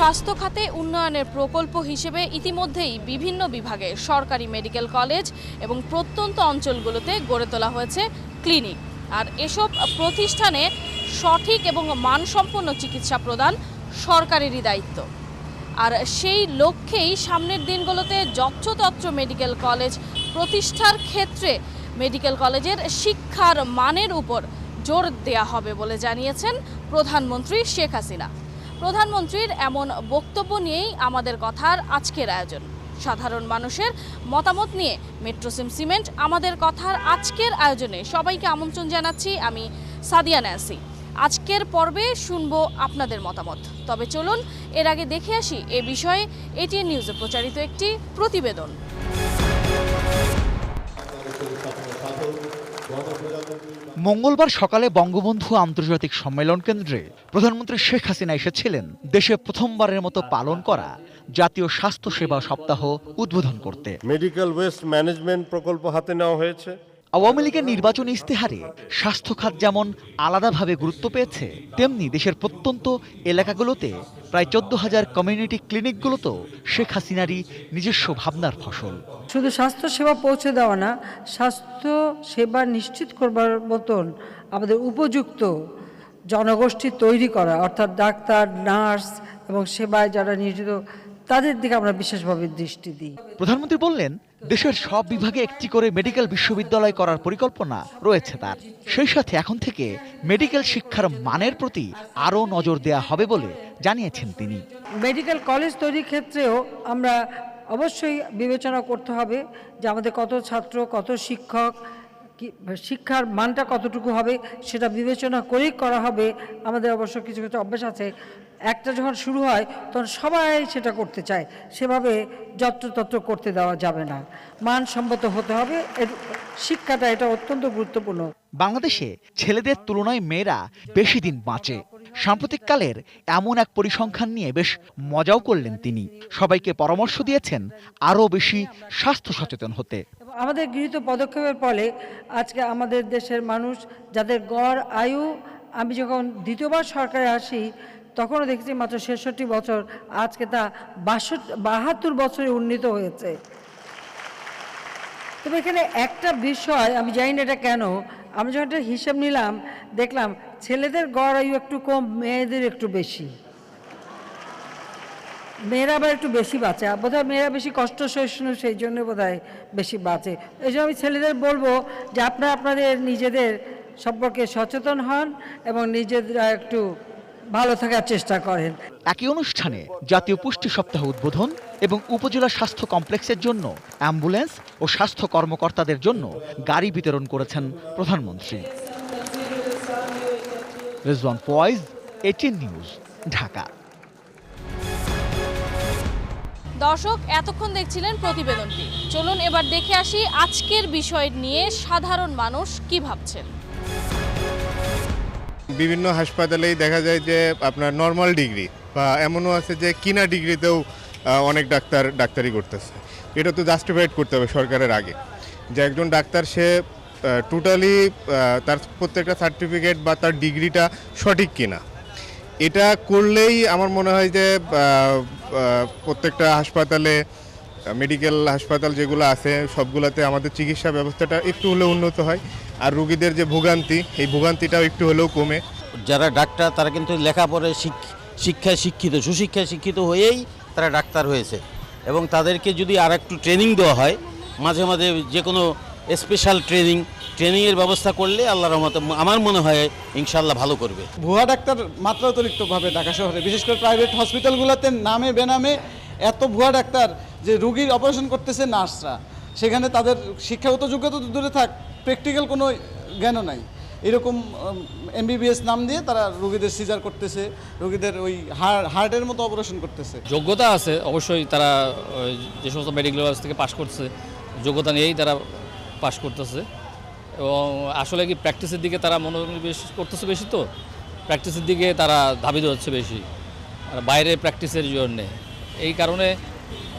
স্বাস্থ্য খাতে উন্নয়নের প্রকল্প হিসেবে ইতিমধ্যেই বিভিন্ন বিভাগে সরকারি মেডিকেল কলেজ এবং প্রত্যন্ত অঞ্চলগুলোতে গড়ে তোলা হয়েছে ক্লিনিক। আর এসব প্রতিষ্ঠানে সঠিক এবং মানসম্পন্ন চিকিৎসা প্রদান সরকারেরই দায়িত্ব। আর সেই লক্ষ্যেই সামনের দিনগুলোতে যত্রতত্র মেডিকেল কলেজ প্রতিষ্ঠার ক্ষেত্রে মেডিকেল কলেজের শিক্ষার মানের উপর জোর দেয়া হবে বলে জানিয়েছেন প্রধানমন্ত্রী শেখ হাসিনা। প্রধানমন্ত্রীর এমন বক্তব্য নিয়েই আমাদের কথার আজকের আয়োজন। সাধারণ মানুষের মতামত নিয়ে মেট্রোসিম সিমেন্ট আমাদের কথার আজকের আয়োজনে সবাইকে আমন্ত্রণ জানাচ্ছি। আমি সাদিয়া ন্যান্সি। আজকের পর্বে শুনবো আপনাদের মতামত। তবে চলুন এর আগে দেখে আসি এ বিষয়ে এটিএন নিউজে প্রচারিত একটি প্রতিবেদন। মঙ্গলবার সকালে বঙ্গবন্ধু আন্তর্জাতিক সম্মেলন কেন্দ্রে প্রধানমন্ত্রী শেখ হাসিনা এসেছিলেন দেশে প্রথমবারের মতো পালন করা জাতীয় স্বাস্থ্য সেবা সপ্তাহ উদ্বোধন করতে। মেডিকেল ওয়েস্ট ম্যানেজমেন্ট প্রকল্প হাতে নেওয়া হয়েছে। আওয়ামী লীগের নির্বাচনী ইস্তেহারে স্বাস্থ্য খাত যেমন আলাদাভাবে গুরুত্ব পেয়েছে, তেমনি দেশের প্রত্যন্ত এলাকাগুলোতে প্রায় 14,000 কমিউনিটি ক্লিনিকগুলোতেও শেখ হাসিনারই নিজস্ব ভাবনার ফসল। শুধু স্বাস্থ্য সেবা পৌঁছে দেওয়া না, স্বাস্থ্য সেবা নিশ্চিত করবার মতন আমাদের উপযুক্ত জনগোষ্ঠী তৈরি করা, অর্থাৎ ডাক্তার, নার্স এবং সেবায় যারা নিয়োজিত তাদের দিকে আমরা বিশেষভাবে দৃষ্টি দিই। প্রধানমন্ত্রী বললেন, দেশের সব বিভাগে একটি করে মেডিকেল বিশ্ববিদ্যালয় করার পরিকল্পনা রয়েছে তার। সেই সাথে এখন থেকে মেডিকেল শিক্ষার মানের প্রতি আরও নজর দেয়া হবে বলে জানিয়েছেন তিনি। মেডিকেল কলেজ তৈরির ক্ষেত্রেও আমরা অবশ্যই বিবেচনা করতে হবে যে আমাদের কত ছাত্র, কত শিক্ষক, শিক্ষার মানটা কতটুকু হবে সেটা বিবেচনা করেই করা হবে। আমাদের অবশ্য কিছু কিছু অভ্যাস আছে, একটা যখন শুরু হয় তখন সবাই সেটা করতে চায়, সেভাবে যত্রতত্র করতে দেওয়া যাবে না, মানসম্মত হতে হবে। এর শিক্ষাটা এটা অত্যন্ত গুরুত্বপূর্ণ। বাংলাদেশে ছেলেদের তুলনায় মেয়েরা বেশি দিন বাঁচে। সাম্প্রতিককালের এমন এক পরিসংখ্যান নিয়ে বেশ মজাও করলেন তিনি। সবাইকে পরামর্শ দিয়েছেন আরও বেশি স্বাস্থ্য সচেতন হতে। আমাদের গৃহীত পদক্ষেপের ফলে আজকে আমাদের দেশের মানুষ যাদের গড় আয়ু, আমি যখন দ্বিতীয়বার সরকারে আসি তখনও দেখেছি মাত্র 66 বছর, আজকে তা 72 বছরে উন্নীত হয়েছে। তবে এখানে একটা বিষয় আমি জানি না এটা কেন, আমি যখন একটা হিসাব নিলাম দেখলাম ছেলেদের গড় আয়ু একটু কম, মেয়েদের একটু বেশি। মেয়েরা আবার একটু বেশি বাঁচে, বোধহয় মেয়েরা বেশি কষ্ট সহিষ্ণু, সেই জন্য বোধহয় বেশি বাঁচে। এই জন্য আমি ছেলেদের বলবো যে আপনারা আপনাদের নিজেদের সম্পর্কে সচেতন হন এবং নিজেরা একটু ভালো থাকার চেষ্টা করেন। একই অনুষ্ঠানে জাতীয় পুষ্টি সপ্তাহ উদ্বোধন এবং উপজেলা স্বাস্থ্য কমপ্লেক্সের জন্য অ্যাম্বুলেন্স ও স্বাস্থ্য কর্মকর্তাদের জন্য গাড়ি বিতরণ করেছেন প্রধানমন্ত্রী। Rezwan Foyez, ATN News, Dhaka. দর্শক, এতক্ষণ দেখছিলেন প্রতিবেদনটি। চলুন এবার দেখে আসি আজকের বিষয় নিয়ে সাধারণ মানুষ কি ভাবছেন। বিভিন্ন হাসপাতালেই দেখা যায় যে আপনার নর্মাল ডিগ্রি বা এমনও আছে যে কিনা ডিগ্রিতেও অনেক ডাক্তারি করতেছে। এটা তো জাস্টিফাইড করতে হবে সরকারের আগে, যে একজন ডাক্তার সে টোটালি তার প্রত্যেকটা সার্টিফিকেট বা তার ডিগ্রিটা সঠিক কিনা, এটা করলেই আমার মনে হয় যে প্রত্যেকটা হাসপাতালে, মেডিকেল হাসপাতাল যেগুলো আছে সবগুলোতে আমাদের চিকিৎসা ব্যবস্থাটা একটু হলেও উন্নত হয়, আর রোগীদের যে ভোগান্তি, এই ভোগান্তিটাও একটু হলেও কমে। যারা ডাক্তার তারা কিন্তু লেখাপড়ায় শিক্ষায় শিক্ষিত, সুশিক্ষায় শিক্ষিত হয়েই তারা ডাক্তার হয়েছে, এবং তাদেরকে যদি আর একটু ট্রেনিং দেওয়া হয়, মাঝে মাঝে যে কোনো স্পেশাল ট্রেনিংয়ের ব্যবস্থা করলে আল্লাহর রহমতে আমার মনে হয় ইনশাআল্লাহ ভালো করবে। ভুয়া ডাক্তার মাত্রা অতিরিক্তভাবে ঢাকা শহরে, বিশেষ করে প্রাইভেট হসপিটালগুলোতে নামে বেনামে এত ভুয়া ডাক্তার যে রুগীর অপারেশন করতেছে নার্সরা, সেখানে তাদের শিক্ষাগত যোগ্যতা তো দূরে থাক, প্র্যাকটিক্যাল কোনো জ্ঞানও নাই। এরকম MBBS নাম দিয়ে তারা রোগীদের সিজার করতেছে, রোগীদের ওই হার্টের মতো অপারেশন করতেছে। যোগ্যতা আছে অবশ্যই, তারা যে সমস্ত মেডিকেল কলেজ থেকে পাশ করছে যোগ্যতা নিয়েই তারা পাশ করতেছে, এবং আসলে কি প্র্যাকটিসের দিকে তারা মনোনিবেশ করতেছে বেশি, তো প্র্যাকটিসের দিকে তারা ধাবিত হচ্ছে বেশি, আর বাইরে প্র্যাকটিসের জন্যে। এই কারণে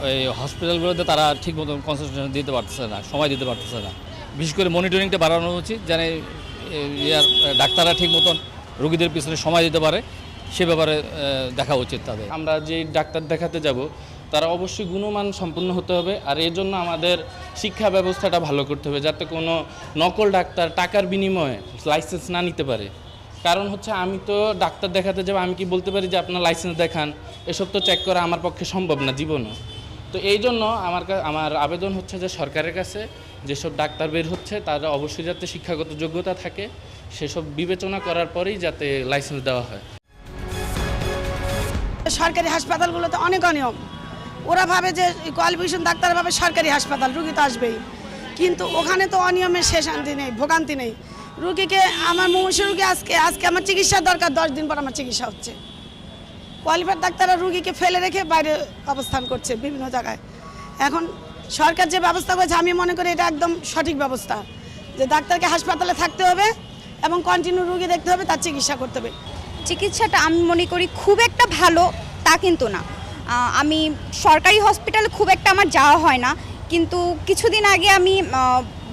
ওই হসপিটালগুলোতে তারা ঠিক মতো কনসেন্ট্রেশন দিতে পারতেছে না, সময় দিতে পারতেছে না। বিশেষ করে মনিটরিংটা বাড়ানো উচিত, যেন ডাক্তাররা ঠিক মতন রোগীদের পিছনে সময় দিতে পারে, সে ব্যাপারে দেখা উচিত তাদের। আমরা যে ডাক্তার দেখাতে যাব তারা অবশ্যই গুণমান সম্পন্ন হতে হবে, আর এর জন্য আমাদের শিক্ষা ব্যবস্থাটা ভালো করতে হবে, যাতে কোনো নকল ডাক্তার টাকার বিনিময়ে লাইসেন্স না নিতে পারে। কারণ হচ্ছে আমি তো ডাক্তার দেখাতে যাব, আমি কি বলতে পারি যে আপনার লাইসেন্স দেখান? এসব তো চেক করা আমার পক্ষে সম্ভব না জীবনও। তো এই জন্য আমার আবেদন হচ্ছে যে সরকারের কাছে যেসব ডাক্তার বের হচ্ছে তারা অবশ্যই যাতে শিক্ষাগত যোগ্যতা থাকে, সেসব বিবেচনা করার পরেই যাতে লাইসেন্স দেওয়া হয়। সরকারি হাসপাতালগুলোতে অনেক অনিয়ম। ওরা ভাবে যে কোয়ালিফিকেশন ডাক্তার ভাবে সরকারি হাসপাতাল, রুগী তো আসবেই, কিন্তু ওখানে তো অনিয়মের শেষ শান্তি নেই, ভোগান্তি নেই। রুগীকে আমার মুমূর্ষু রুগী আজকে আমার চিকিৎসার দরকার, 10 দিন পর আমার চিকিৎসা হচ্ছে। কোয়ালিফাইড ডাক্তাররা রুগীকে ফেলে রেখে বাইরে অবস্থান করছে বিভিন্ন জায়গায়। এখন সরকার যে ব্যবস্থা করেছে আমি মনে করি এটা একদম সঠিক ব্যবস্থা, যে ডাক্তারকে হাসপাতালে থাকতে হবে এবং কন্টিনিউ রুগী দেখতে হবে, তার চিকিৎসা করতে হবে। চিকিৎসাটা আমি মনে করি খুব একটা ভালো তা কিন্তু না। আমি সরকারি হসপিটালে খুব একটা আমার যাওয়া হয় না, কিন্তু কিছুদিন আগে আমি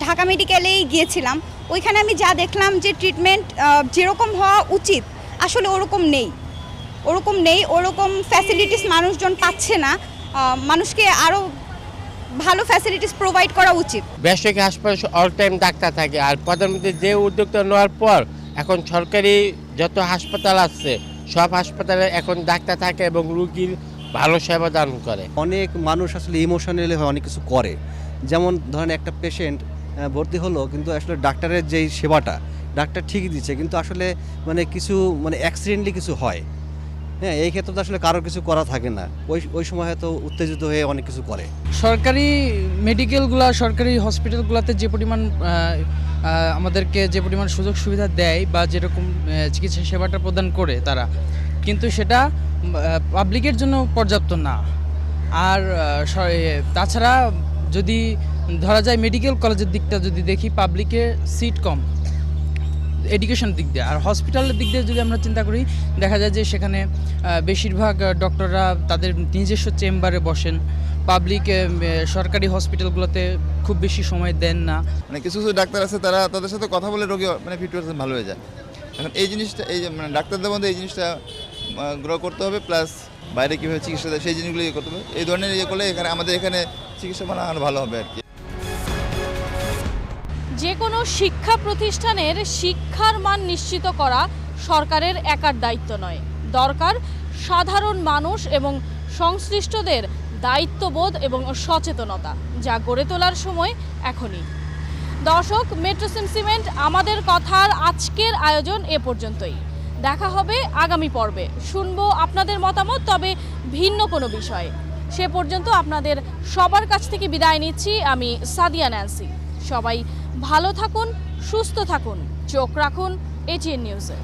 ঢাকা মেডিকেলেই গিয়েছিলাম। ওইখানে আমি যা দেখলাম যে ট্রিটমেন্ট যেরকম হওয়া উচিত আসলে ওরকম নেই, ওরকম ফ্যাসিলিটিস মানুষজন পাচ্ছে না। মানুষকে আরও ভালো ফ্যাসিলিটিস প্রোভাইড করা উচিত। বেসরকারি হাসপাতালে অল টাইম ডাক্তার থাকে, আর প্রধানমন্ত্রী যে উদ্যোগটা নেওয়ার পর এখন সরকারি যত হাসপাতাল আছে সব হাসপাতালে এখন ডাক্তার থাকে এবং রুগীর ভালো সেবা দান করে। অনেক মানুষ আসলে ইমোশনালি অনেক কিছু করে, যেমন ধরেন একটা পেশেন্ট ভর্তি হলো, কিন্তু আসলে ডাক্তারের যেই সেবাটা ডাক্তার ঠিকই দিচ্ছে, কিন্তু আসলে কিছু অ্যাক্সিডেন্টলি কিছু হয়। হ্যাঁ, এই ক্ষেত্রে তো আসলে কারোর কিছু করা থাকে না, ওই সময় হয়তো উত্তেজিত হয়ে অনেক কিছু করে। সরকারি মেডিকেলগুলা, সরকারি হসপিটালগুলোতে যে পরিমাণ আমাদেরকে যে পরিমাণ সুযোগ সুবিধা দেয় বা যেরকম চিকিৎসা সেবাটা প্রদান করে তারা, কিন্তু সেটা পাবলিকের জন্য পর্যাপ্ত না। আর তাছাড়া যদি ধরা যায় মেডিকেল কলেজের দিকটা যদি দেখি, পাবলিকে সিট কম এডুকেশন দিক দিয়ে, আর হসপিটালের দিক দিয়ে যদি আমরা চিন্তা করি দেখা যায় যে সেখানে বেশিরভাগ ডক্টররা তাদের নিজস্ব চেম্বারে বসেন। পাবলিক সরকারি হসপিটালগুলোতে খুব বেশি সময় দেন না। কিছু ডাক্তার আছে তারা তাদের সাথে কথা বলে রোগী 50% ভালো হয়ে যায়। এখন এই জিনিসটা ডাক্তারদের মধ্যে এই জিনিসটা গ্রো করতে হবে, প্লাস বাইরে কীভাবে চিকিৎসা দেয় সেই জিনিসগুলো করতে হবে। এই ধরনের করলে আমাদের এখানে চিকিৎসা আরও ভালো হবে আর কি। যে কোনো শিক্ষা প্রতিষ্ঠানের শিক্ষার মান নিশ্চিত করা সরকারের একার দায়িত্ব নয়, দরকার সাধারণ মানুষ এবং সংশ্লিষ্টদের দায়িত্ববোধ এবং সচেতনতা, যা গড়ে তোলার সময় এখনই। দর্শক, মেট্রোসিম সিমেন্ট আমাদের কথার আজকের আয়োজন এ পর্যন্তই। দেখা হবে আগামী পর্বে, শুনবো আপনাদের মতামত, তবে ভিন্ন কোনো বিষয়ে। সে পর্যন্ত আপনাদের সবার কাছ থেকে বিদায় নিচ্ছি আমি সাদিয়া ন্যান্সি। সবাই ভালো থাকুন, সুস্থ থাকুন, চোখ রাখুন এটিএন নিউজে।